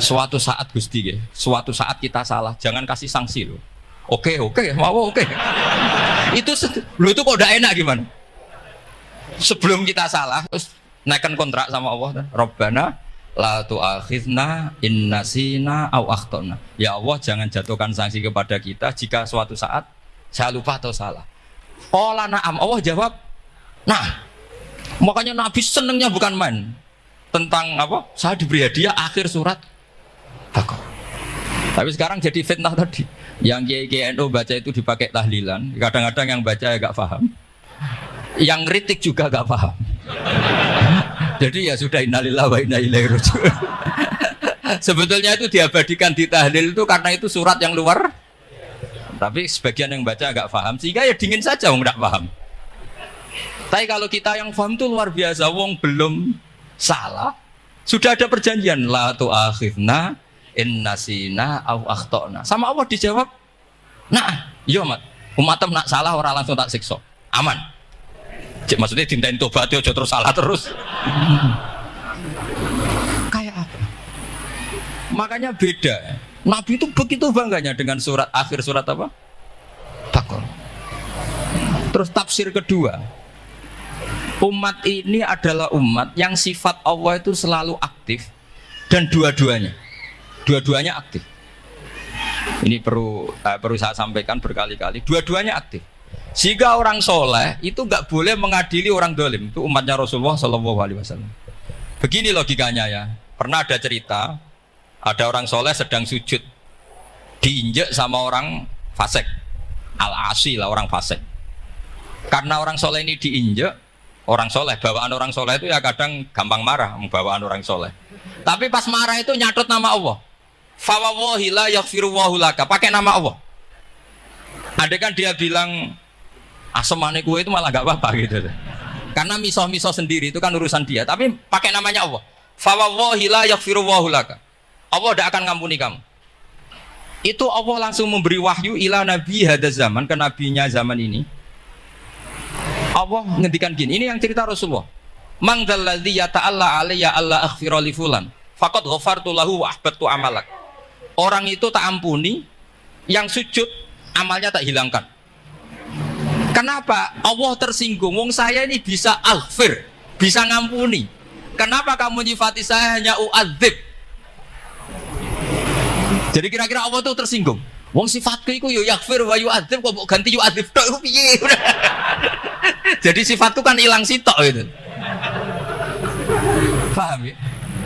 Suatu saat Gusti, suatu saat kita salah, jangan kasih sanksi loh. Oke, mau oke. Itu lo itu kok udah enak gimana? Sebelum kita salah, terus naikkan kontrak sama Allah. Rabbana la tu'akhidna in nasina aw akhtana. Ya Allah, jangan jatuhkan sanksi kepada kita jika suatu saat saya lupa atau salah. Qala na'am, Allah jawab, nah. Makanya Nabi senengnya bukan main tentang apa? Saya diberi hadiah akhir surat Baqarah. Tapi sekarang jadi fitnah tadi. Yang Kiai NU baca itu dipakai tahlilan. Kadang-kadang yang baca agak paham. Yang kritik juga gak paham. Jadi ya sudah, innalillahi wa inna ilaihi raji'un. Sebetulnya itu diabadikan di tahlil itu karena itu surat yang luar. Tapi sebagian yang baca agak paham, sehingga ya dingin saja wong enggak paham. Tapi kalau kita yang paham itu luar biasa, wong belum salah sudah ada perjanjian la tu'akhidna in nasina au akhtana. Sama Allah dijawab, nah, iya mat, umatem nak salah orang langsung tak siksa. Aman. Cik, maksudnya dintain tobat aja terus salah terus. Kayak apa? Makanya beda. Nabi itu begitu bangganya dengan surat akhir surat apa? Baqarah. Terus tafsir kedua, umat ini adalah umat yang sifat Allah itu selalu aktif dan dua-duanya aktif. Ini perlu saya sampaikan berkali-kali, dua-duanya aktif. Jika orang soleh itu nggak boleh mengadili orang dolim, itu umatnya Rasulullah Shallallahu Alaihi Wasallam. Begini logikanya ya. Pernah ada cerita, ada orang soleh sedang sujud, diinjek sama orang fasik, al-asi lah orang fasik. Karena orang soleh ini diinjek, orang soleh, bawaan orang soleh itu ya kadang gampang marah, bawaan orang soleh. Tapi pas marah itu nyatut nama Allah. Fawawahi la yaghfirullahu laka, pakai nama Allah. Ada kan dia bilang asemane kue itu malah gak apa-apa gitu. Karena misoh-misoh sendiri itu kan urusan dia, tapi pakai namanya Allah. Fawawahi la yaghfirullahu laka. Allah tidak akan ngampuni kamu. Itu Allah langsung memberi wahyu ila nabi hada zaman, ke nabinya zaman ini. Allah ngendikan gini, ini yang cerita Rasulullah. Man dzalladzi yata'alla alayya alla aghfira li fulan faqad ghafartu lahu wa ahbattu amalak. Orang itu tak ampuni, yang sujud amalnya tak hilangkan. Kenapa? Allah tersinggung. Wong saya ini bisa aghfir, bisa ngampuni. Kenapa kamu nyifati saya hanya u'adzib? Jadi kira-kira Allah itu tersinggung. Wong sifatku itu yo yaghfir wa yu'adzib, kok ganti yu'adzib tok iku piye? Jadi sifatku kan hilang sitok gitu. Paham ya?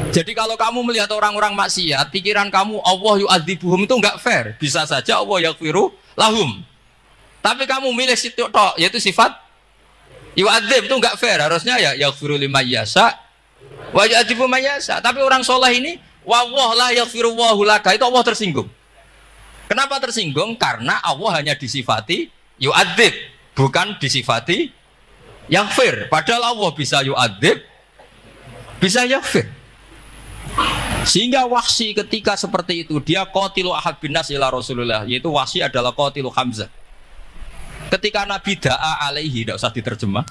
Jadi kalau kamu melihat orang-orang maksiat, pikiran kamu Allah yu'adzibuhum itu enggak fair. Bisa saja Allah yaghfiru lahum. Tapi kamu milih sitok tok, yaitu sifat yu'adzib, itu enggak fair. Harusnya ya yaghfiru liman yasha wa yu'adzibu man yasha. Tapi orang soleh ini wallah la yaghfirullahu laka, itu Allah tersinggung. Kenapa tersinggung? Karena Allah hanya disifati yu'adzib, bukan disifati yaghfir. Padahal Allah bisa yu'adzib, bisa yaghfir. Sehingga Wahsy ketika seperti itu, dia qatilu ahad bin nas ila Rasulullah, yaitu Wahsy adalah qatilu Hamzah. Ketika Nabi da'a alaihi, tidak usah diterjemah,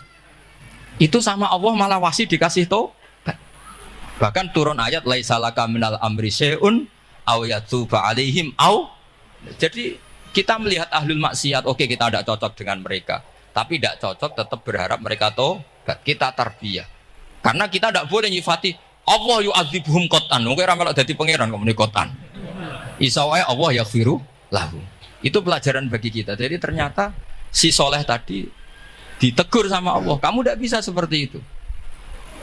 itu sama Allah malah Wahsy dikasih tahu. Bahkan turun ayat laisa laka minal amri syai'un aw yatuba alaihim aw. Jadi kita melihat ahlul maksiat, oke, kita tidak cocok dengan mereka, tapi tidak cocok tetap berharap mereka tobat. Kita tarbiyah. Karena kita tidak boleh nyifati Allah yu'adzibuhum qatan. Mungkin ora melok dadi pangeran kok muni qatan. Isa wae Allah yaghfiru lahu. Itu pelajaran bagi kita. Jadi ternyata si soleh tadi ditegur sama Allah, kamu tidak bisa seperti itu.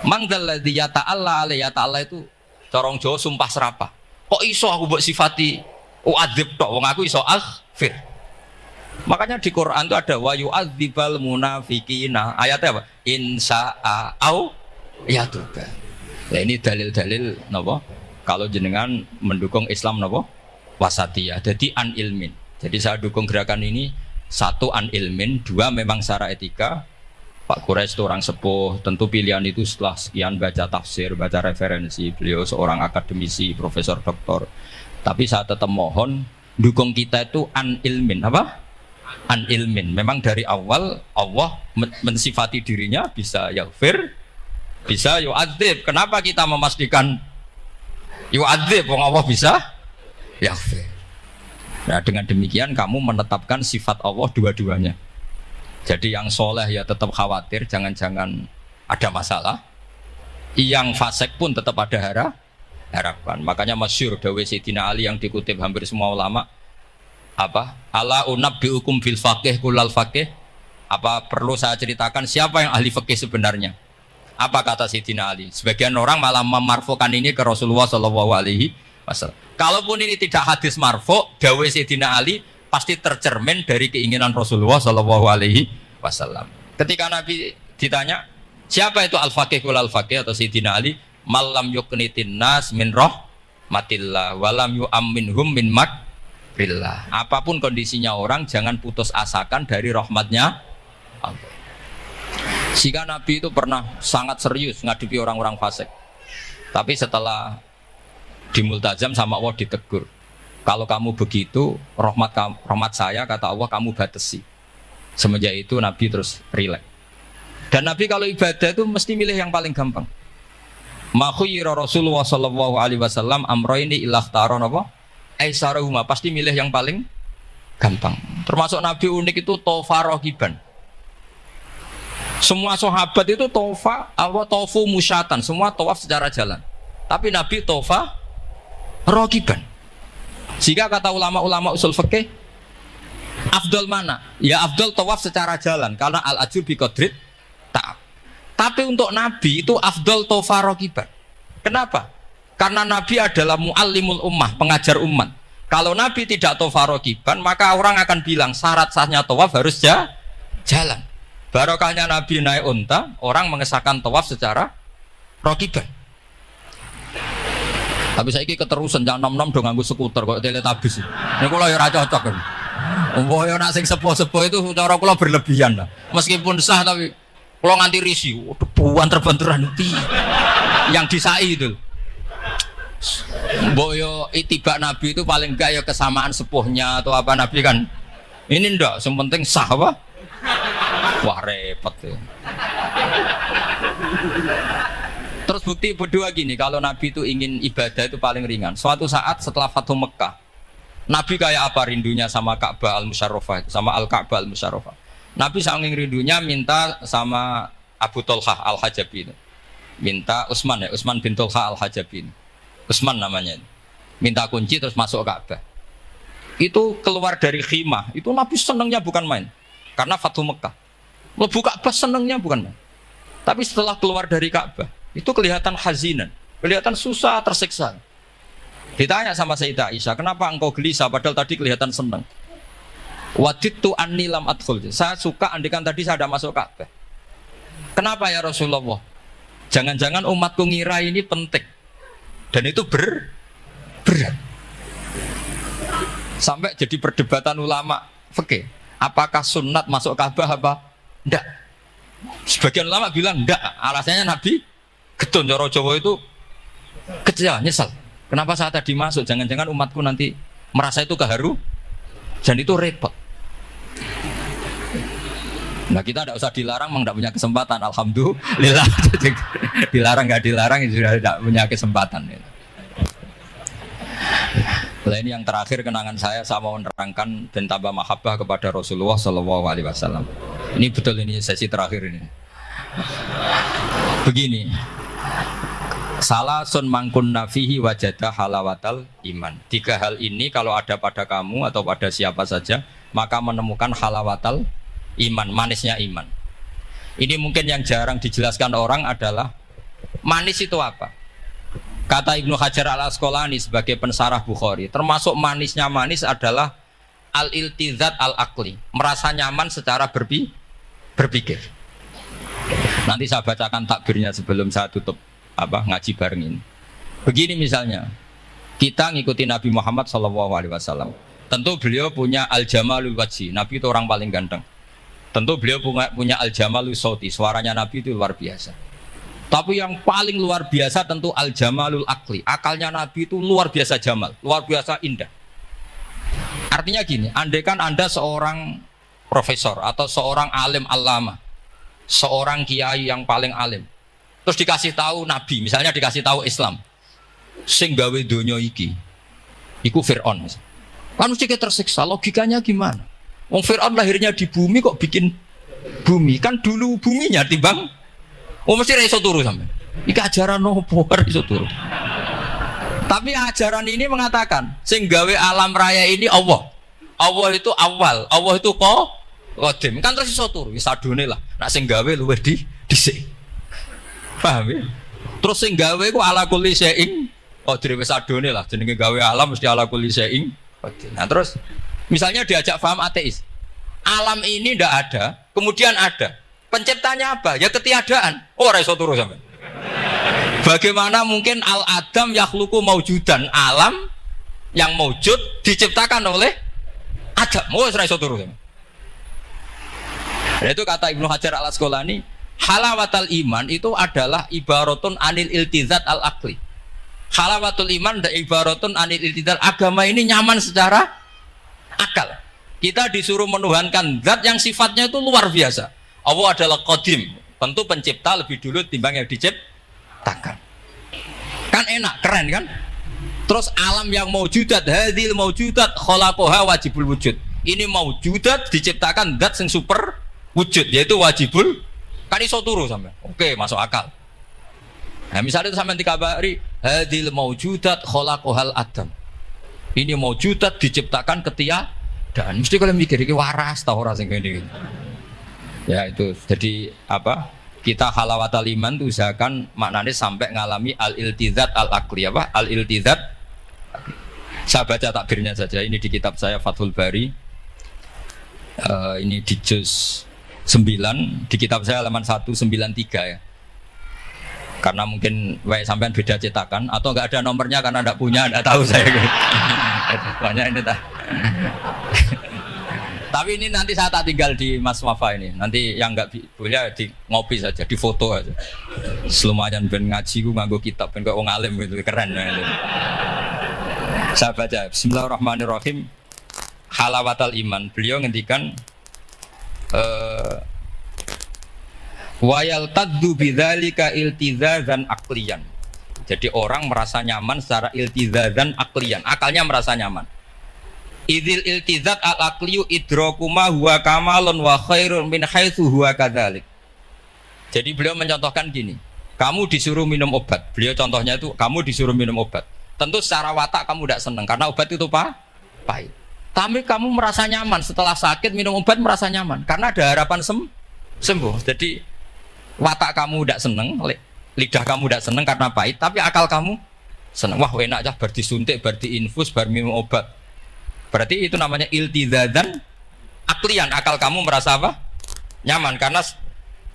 Mangdalladzi yata'alla alayya ta'ala itu corong Jawa sumpah serapah. Kok iso aku mbok sifati u'adzib tok, wong aku iso aghfir. Makanya di Quran itu ada wa yu'adzibal munafiqina. Ayatnya apa? Insya'a au yatuba. Nah ini dalil-dalil napa? Kalau jenengan mendukung Islam napa? Wasatiyah. Jadi an ilmin. Jadi saya dukung gerakan ini, satu an ilmin, dua memang secara etika. Pak Quraisy itu orang sepuh, tentu pilihan itu setelah sekian baca tafsir, baca referensi, beliau seorang akademisi, profesor, doktor. Tapi saya tetap mohon dukung kita itu an ilmin, apa? An ilmin. Memang dari awal Allah mensifati dirinya bisa yaghfir, bisa yu'adzib. Kenapa kita memastikan yu'adzib? Wong Allah bisa yaghfir. Nah dengan demikian kamu menetapkan sifat Allah dua-duanya. Jadi yang soleh ya tetap khawatir, jangan-jangan ada masalah. Yang fasik pun tetap ada harapan. Makanya masyhur dawuh Sayyidina Ali yang dikutip hampir semua ulama, apa? Ala unabbiukum fil faqih kullal faqih. Apa perlu saya ceritakan siapa yang ahli fikih sebenarnya? Apa kata Sayyidina Ali? Sebagian orang malah memarfukan ini ke Rasulullah Shallallahu Alaihi Wasallam. Kalaupun ini tidak hadis marfu, dawuh Sayyidina Ali pasti tercermin dari keinginan Rasulullah Shallallahu Alaihi Wasallam. Ketika Nabi Ditanya, siapa itu al-faqih kul al-faqih atau Sayyidina Ali? Malam yuknitin nas min rahmatillah walam yu'amminhum min makrillah. Apapun kondisinya orang, jangan putus asakan dari rahmatnya Allah. Jika Nabi itu pernah sangat serius ngadepi orang-orang fasik. Tapi setelah di multazam sama Allah ditegur. Kalau kamu begitu, rahmat saya kata Allah kamu batasi. Semenjak itu Nabi terus rileks. Dan Nabi kalau ibadah itu mesti milih yang paling gampang. Ma khuyyira Rasulullah sallallahu alaihi wasallam amroini ilakhtara napa? Aisarahuma, pasti milih yang paling gampang. Termasuk Nabi unik itu tofa rohiban. Semua sahabat itu tofu musyatan, semua tawaf secara jalan. Tapi Nabi tofa rohiban. Jika kata ulama-ulama usul fikih, afdal mana? Ya afdal tawaf secara jalan karena al-ajur bi qadrit ta'ab. Tapi untuk Nabi itu afdal tofa rohiban. Kenapa? Karena Nabi adalah muallimul ummah, pengajar umat. Kalau Nabi tidak tofa rohiban, maka orang akan bilang syarat sahnya tawaf harus jalan. Barokahnya Nabi naik unta, orang mengesahkan tawaf secara rohiban. Tapi saya ini keterusan jangan nom-nom dong nganggo skuter kok teletabis. Ini kula ya ora cocok kan. Mbok yo nak sing sepo-sepo itu cara kula berlebihan lah. Meskipun sah tapi kula nganti risi, debuan terbenturan itu. Yang disai itu. Mbok yo itibak Nabi itu paling enggak ya kesamaan sepuhnya atau apa Nabi kan. Ini ndak, yang penting sah apa? Wah repot ya. Terus bukti berdua gini, kalau Nabi itu ingin ibadah itu paling ringan. Suatu saat setelah Fathu Mekah, Nabi kayak apa rindunya sama Ka'bah al-Musyarrafah, sama Al-Ka'bah al-Musyarrafah. Nabi saking rindunya minta sama Abu Tolhah al-Hajabi itu. Minta Utsman ya, Utsman bin Tolhah al-Hajabi. Utsman namanya. Minta kunci terus masuk Ka'bah. Itu keluar dari khimah, itu Nabi senangnya bukan main. Karena Fathu Mekah. Lebu Ka'bah senangnya bukan main. Tapi setelah keluar dari Ka'bah, itu kelihatan hazinan, kelihatan susah, tersiksa. Ditanya sama Sayyidah Aisyah, kenapa engkau gelisah padahal tadi kelihatan senang? Wadidtu anni lam adkhul. Saya suka andikan tadi saya ada masuk Ka'bah. Kenapa ya Rasulullah? Jangan-jangan umatku ngira ini penting. Dan itu berat. Sampai jadi perdebatan ulama fikih. Apakah sunat masuk Ka'bah apa? Enggak. Sebagian ulama bilang enggak. Alasannya Nabi getun cara Jawa itu kecewa, nyesal. Kenapa saat tadi masuk? Jangan-jangan umatku nanti merasa itu keharu dan itu repot. Nah kita tidak usah dilarang, memang tidak punya kesempatan. Alhamdulillah. Dilarang nggak dilarang sudah tidak punya kesempatan. Nah, ini yang terakhir kenangan saya mau menerangkan dan tambah mahabbah kepada Rasulullah Shallallahu Alaihi Wasallam. Ini betul, ini sesi terakhir ini. Begini, salasun mangkun nafihi wajada halawatal iman. 3 hal ini kalau ada pada kamu atau pada siapa saja, maka menemukan halawatal iman, manisnya iman. Ini mungkin yang jarang dijelaskan orang adalah manis itu apa. Kata Ibnu Hajar al-Asqalani sebagai pensarah Bukhari, termasuk manisnya manis adalah al-iltizat al-aqli, merasa nyaman secara berpikir. Nanti saya bacakan takbirnya sebelum saya tutup ngaji bareng ini. Begini misalnya, kita ngikuti Nabi Muhammad SAW. Tentu beliau punya al-jamalul wajhi, Nabi itu orang paling ganteng. Tentu beliau punya al-jamalul sauti, suaranya Nabi itu luar biasa. Tapi yang paling luar biasa tentu al-jamalul akli, akalnya Nabi itu luar biasa jamal, luar biasa indah. Artinya gini, andaikan Anda seorang profesor atau seorang alim allama, seorang kiai yang paling alim, terus dikasih tahu Nabi, misalnya dikasih tahu Islam, sing gawe donya iki, iku Fir'aun. Kan mesti tersiksa, logikanya gimana? Wong Fir'aun lahirnya di bumi kok bikin bumi, kan dulu buminya timbang. Oh mesti iso turu sampe. Iki ajaran nopo iso turu. Tapi ajaran ini mengatakan sing gawe alam raya ini Allah. Allah itu awal, Allah itu qadim. Kan terus iso turu, wis adone lah. Nek sing gawe luwih dhisik. Paham ya? Terus sing gawe ku ala kulli syai'in qadir, wis adone lah. Jenenge gawe alam mesti ala kulli syai'in qadir. Nah terus misalnya diajak paham ateis. Alam ini ndak ada, kemudian ada. Penciptanya apa? Ya ketiadaan. Oh, ora iso turu sampean. Bagaimana mungkin al-adam yakhluqu maujudan, alam yang maujud diciptakan oleh Adam. Oh, ora iso turu sampean. Itu kata Ibnu Hajar al-Asqalani, halawatul iman itu adalah ibaratun anil iltizat al-aqli. Halawatul iman dan ibaratun anil iltizat, agama ini nyaman secara akal. Kita disuruh menuhankan zat yang sifatnya itu luar biasa. Allah adalah qadim, tentu pencipta lebih dulu timbang yang diciptakan. Kan enak, keren kan? Terus alam yang maujudat, hadil maujudat khalaqaha wajibul wujud. Ini maujudat diciptakan zat yang super wujud, yaitu wajibul, kan iso turu sampai. Oke, masuk akal. Nah, misalnya itu sampai dikabari hadil maujudat khalaqahal adam. Ini maujudat diciptakan ketiadaan. Mesti kalian mikir ini waras tau ora sing ngene iki. Ya itu. Jadi apa? Kita halawatul iman itu usahakan maknanya sampai ngalami al-iltizat al-aqli apa? Al-iltizat. Saya baca takbirnya saja. Ini di kitab saya Fathul Bari. Ini di juz 9 di kitab saya halaman 193 ya. Karena mungkin sampean beda cetakan atau enggak ada nomornya karena enggak punya, enggak tahu saya. Banyak ini tak. Tapi ini nanti saya tak tinggal di Mas Wafa ini. Nanti yang enggak boleh di ngopi saja, di foto aja. Selumayan ben ngaji ku nganggo kitab ben kok wong alim gitu, keren. Saya baca Bismillahirrahmanirrahim. Halawatul iman. Beliau ngendikan wayal taddu bidzalika iltizazan aqliyan. Jadi orang merasa nyaman secara iltizazan aqliyan, akalnya merasa nyaman. Idzil iltizat al aqliyu idrakuma huwa kamalun wa khairun min haitsu huwa kadzalik. Jadi beliau mencontohkan gini, kamu disuruh minum obat. Beliau contohnya itu kamu disuruh minum obat. Tentu secara watak kamu tidak senang karena obat itu pahit. Tapi kamu merasa nyaman setelah sakit minum obat, merasa nyaman karena ada harapan sembuh. Jadi watak kamu tidak seneng, lidah kamu tidak seneng karena pahit, tapi akal kamu seneng. Wah enak aja, berarti suntik, berarti infus, berarti minum obat. Berarti itu namanya iltizazan aklian. Akal kamu merasa apa? Nyaman karena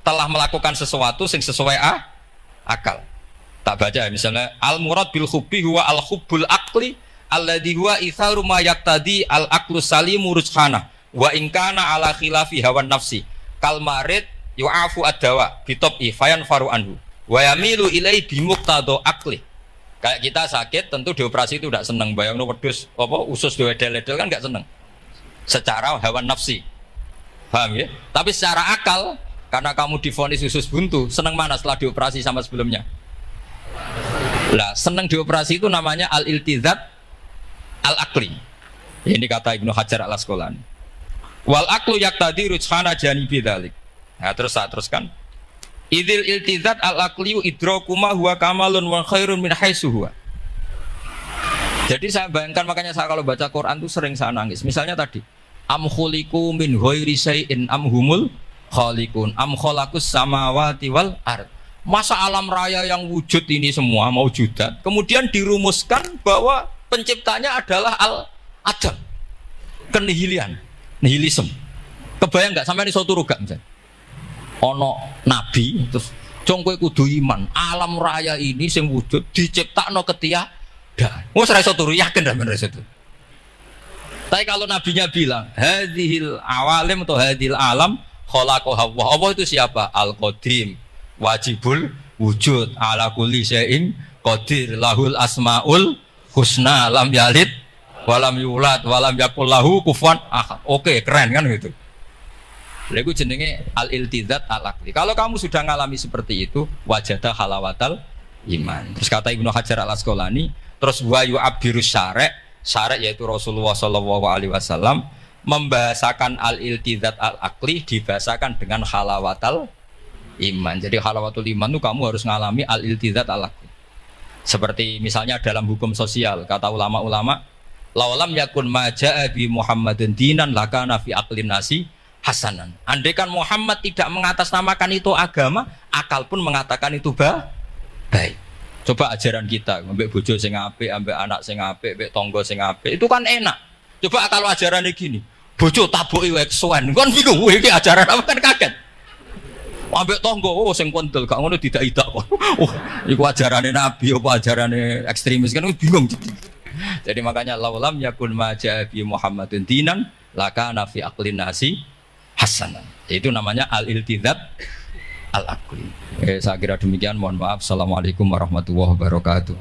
telah melakukan sesuatu yang sesuai akal. Tak baca misalnya al murad bil hubbi huwa al hubbul akli alladzi huwa itharu ma yaqtadi al aqlu salimu rujhana wa in kana ala khilafi hawan nafsi kal marid yu'afu ad-dawa bi tab'i fayan faru anhu wa yamilu ilai bi muqtado aqli. Kayak kita sakit tentu dioperasi itu tidak senang, bayangno wedhus apa usus dewedel-edel kan enggak senang secara hawan nafsi, paham ya? Tapi secara akal karena kamu divonis usus buntu, senang mana setelah dioperasi sama sebelumnya? Lah senang dioperasi itu namanya al-iltizat al-aqli. Ini kata Ibnu Hajar al-Asqalani. Wal aqlu yaqtadi rujhana janibi dzalik. Nah, terus saya teruskan. Idzil iltizat al-aqli idrakuma huwa kamalun wa khairun min haitsu huwa. Jadi saya bayangkan, makanya saya kalau baca Quran itu sering saya nangis. Misalnya tadi, am khuliqu min ghairi syai'in am humul khaliqun am khalaqus samawati wal ard. Masa alam raya yang wujud ini semua maujudat kemudian dirumuskan bahwa penciptanya adalah al-adam, kenihilian, nihilisme. Kebayang nggak sampai ini suatu ruga misalnya ono nabi terus congkoe kudu iman alam raya ini sing wujud diciptakno ketiadaan. Wes ra iso turu, yakin ra men itu. Tapi kalau nabinya bilang hadhil awalim atau hadhil alam khalaqaha Allah itu siapa? Al-Qadim, wajibul wujud, ala kulli syai'in qadir, lahul asmaul husna, lam yalid walam yulad walam yakul lahu kufuwan ahad. Oke, keren kan gitu. Lagu jenenge al-iltizat al-aqli. Kalau kamu sudah ngalami seperti itu, wajada halawatal iman. Terus kata Ibnu Hajar al-Asqalani, terus wa yu'abbiru syara', syara' yaitu Rasulullah sallallahu alaihi wasallam membahasakan al-iltizat al-aqli dibahasakan dengan halawatal iman. Jadi halawatul iman itu kamu harus ngalami al-iltizat al-aqli. Seperti misalnya dalam hukum sosial, kata ulama-ulama, laulam yakun ma ja'a bi Muhammadin dinan lakana fi aqlin nasi hasanan. Andai kan Muhammad tidak mengatasnamakan itu agama, akal pun mengatakan itu baik. Coba ajaran kita, ambek bojo sing apik, ambek anak sing apik, ambek tangga sing apik, itu kan enak. Coba kalau ajarannya gini, bojo taboki wae kesuwen, kan bingung, iki ajaran apa kan kaget. Ambek tonggo, oh sing kontel, gak ngono tidak kok. Oh, iku ajarane Nabi apa ajarane ekstremis kan bingung. Jadi makanya laulam yakun maja bi Muhammadin dinan laka nafi aqlin nasi hasanan. Itu namanya al-iltizat al-aqli. Saya kira demikian, mohon maaf. Assalamualaikum warahmatullahi wabarakatuh.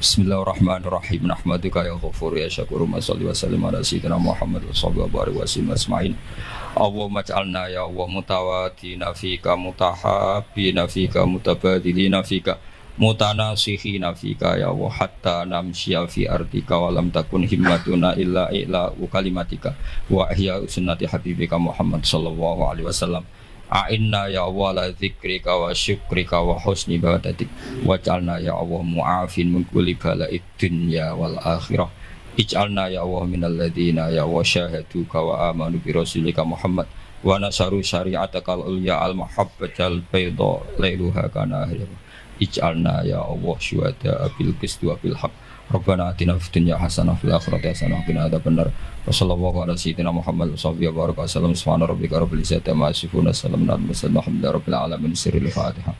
Bismillahirrahmanirrahim. Nahmaduka ya ghafur ya syakur. Shalli wa sallim ala sayyidina Muhammad wa sallallahu alaihi wasallam asma'in. Allahumma ij'alna ya Allah mutawatina fika mutahabbina fika mutabadilina fika mutanasihina fika ya Allah hatta namshiya fi ardika wa lam takun himmatuna illa kalimatika wa ihya sunnati habibika Muhammad sallallahu alaihi wasallam. A'inna ya Allah la dzikrika wa syukrika wa husni ibadatik waj'alna ya Allah mu'afin min kulli bala'id dunya wal akhirah ij'alna ya Allah minal ladzina ya wa syahaduka wa amanu bi rasulika Muhammad wa nasaru syari'atakal ulya al mahabbatal bayda lailuha kana ij'alna ya Allah syuhada bil qisti wa bil haqq Rabbana atina fid dunya hasanah fil akhirati hasanah wa qina adzabannar. Wassallallahu ala sayyidina Muhammad wa sahbihi wa baraka sallam. Subhana rabbika rabbil izzati amma yasifun. Assalamu alaikum warahmatullahi wabarakatuh. Alhamdulillahi rabbil alamin. Sirrul Fatihah.